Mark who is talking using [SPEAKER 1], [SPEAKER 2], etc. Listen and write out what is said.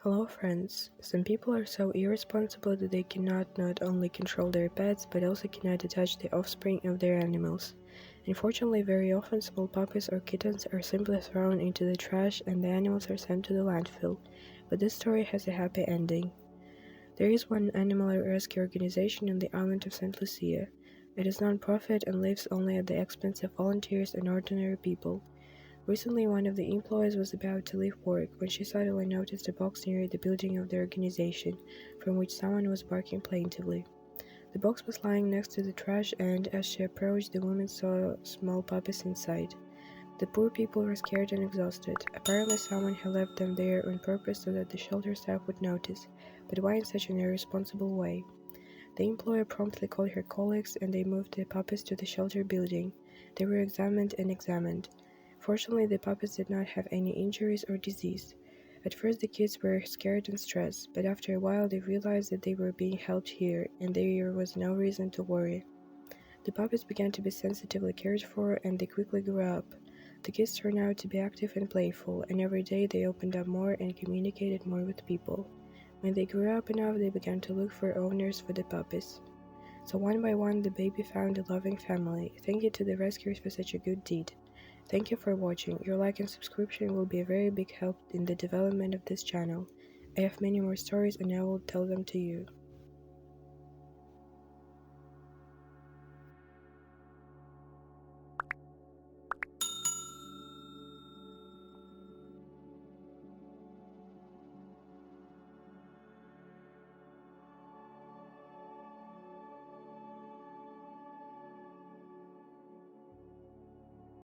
[SPEAKER 1] Hello friends. Some people are so irresponsible that they cannot not only control their pets but also cannot attach the offspring of their animals. Unfortunately, very often small puppies or kittens are simply thrown into the trash and the animals are sent to the landfill. But this story has a happy ending. There is one animal rescue organization on the island of St. Lucia. It is non-profit and lives only at the expense of volunteers and ordinary people. Recently, one of the employees was about to leave work when she suddenly noticed a box near the building of the organization, from which someone was barking plaintively. The box was lying next to the trash, and as she approached, the woman saw small puppies inside. The poor people were scared and exhausted. Apparently, someone had left them there on purpose so that the shelter staff would notice, but why in such an irresponsible way? The employer promptly called her colleagues, and they moved the puppies to the shelter building. They were examined and examined. Fortunately, the puppies did not have any injuries or disease. At first, the kids were scared and stressed, but after a while, they realized that they were being helped here, and there was no reason to worry. The puppies began to be sensitively cared for, and they quickly grew up. The kids turned out to be active and playful, and every day they opened up more and communicated more with people. When they grew up enough, they began to look for owners for the puppies. So one by one, the baby found a loving family. Thank you to the rescuers for such a good deed. Thank you for watching. Your like and subscription will be a very big help in the development of this channel. I have many more stories and I will tell them to you.